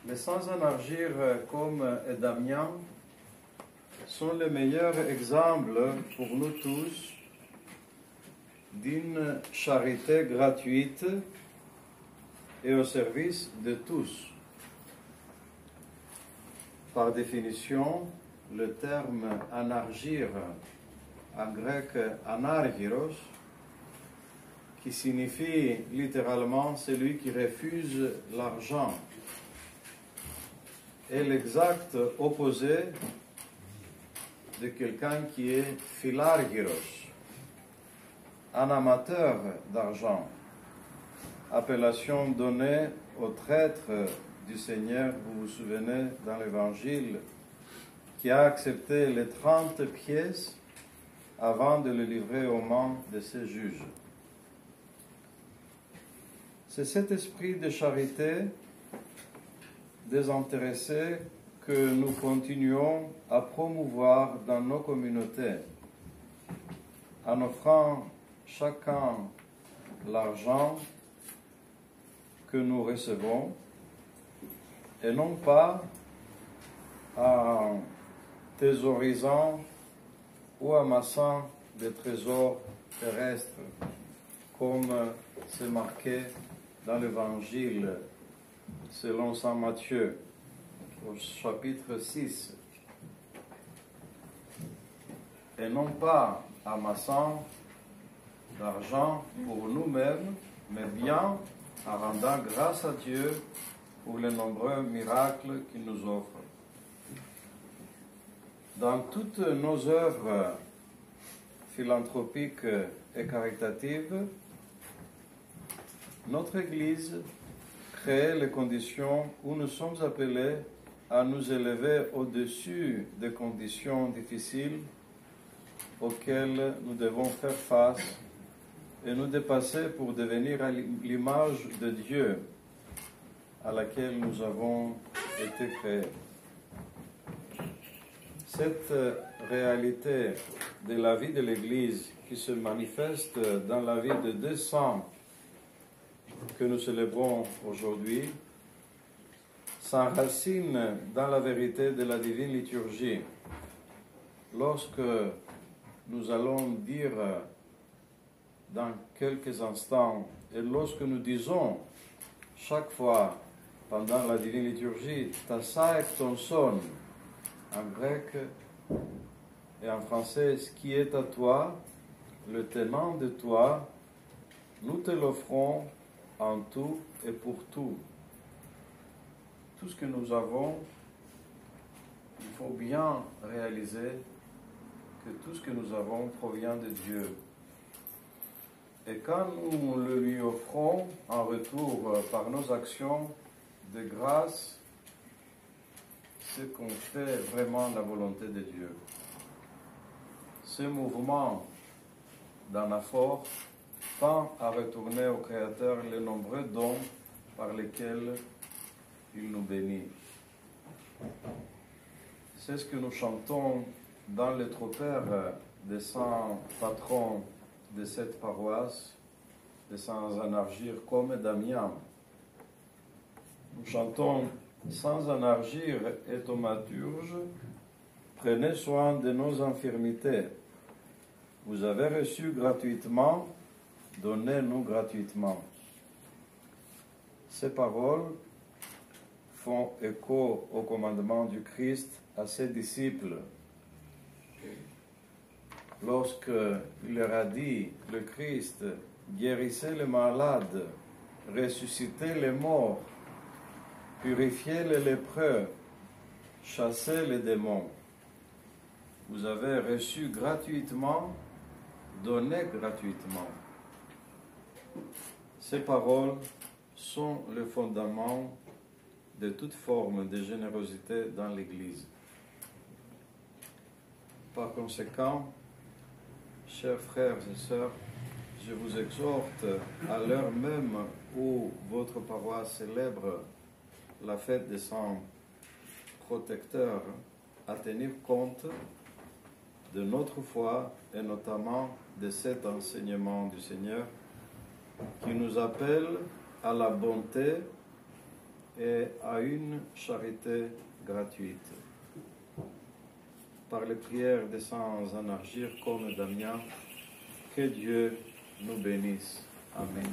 Les sans-énergir comme Damien sont les meilleurs exemples pour nous tous d'une charité gratuite et au service de tous. Par définition, le terme anargir, en grec anargiros, qui signifie littéralement celui qui refuse l'argent, est l'exact opposé de quelqu'un qui est philargyros, un amateur d'argent, appellation donnée aux traîtres du Seigneur, vous vous souvenez dans l'Évangile, qui a accepté les 30 pièces avant de le livrer aux mains de ses juges. C'est cet esprit de charité désintéressé que nous continuons à promouvoir dans nos communautés, en offrant chacun l'argent que nous recevons, et non pas en thésaurisant ou amassant des trésors terrestres, comme c'est marqué dans l'Évangile selon saint Matthieu, au chapitre 6, et non pas amassant d'argent pour nous-mêmes, mais bien en rendant grâce à Dieu pour les nombreux miracles qu'il nous offre. Dans toutes nos œuvres philanthropiques et caritatives, notre Église crée les conditions où nous sommes appelés à nous élever au-dessus des conditions difficiles auxquelles nous devons faire face et nous dépasser pour devenir à l'image de Dieu à laquelle nous avons été créés. Cette réalité de la vie de l'Église qui se manifeste dans la vie de 200 que nous célébrons aujourd'hui s'enracine dans la vérité de la divine liturgie. Lorsque nous allons dire dans quelques instants, et lorsque nous disons chaque fois pendant la divine liturgie, tassa ek ton son, en grec et en français, ce qui est à toi, le tenant de toi, nous te l'offrons en tout et pour tout. Tout ce que nous avons, il faut bien réaliser que tout ce que nous avons provient de Dieu. Et quand nous le lui offrons en retour par nos actions de grâce, c'est qu'on fait vraiment la volonté de Dieu. Ce mouvement d'anaphore tend à retourner au Créateur les nombreux dons par lesquels il nous bénit. C'est ce que nous chantons dans le tropère des saints patrons de cette paroisse, des saints anargir comme Damien. Nous chantons « Sans anargir et thaumaturge, prenez soin de nos infirmités. Vous avez reçu gratuitement, donnez-nous gratuitement. » Ces paroles font écho au commandement du Christ à ses disciples. Lorsqu'il leur a dit, le Christ, guérissez les malades, ressuscitez les morts, purifiez les lépreux, chassez les démons. Vous avez reçu gratuitement, donnez gratuitement. Ces paroles sont le fondement de toute forme de générosité dans l'Église. Par conséquent, chers frères et sœurs, je vous exhorte à l'heure même où votre paroisse célèbre la fête des saints protecteurs à tenir compte de notre foi et notamment de cet enseignement du Seigneur qui nous appelle à la bonté et à une charité gratuite. Par les prières des saints Anargyres comme Damien, que Dieu nous bénisse. Amen.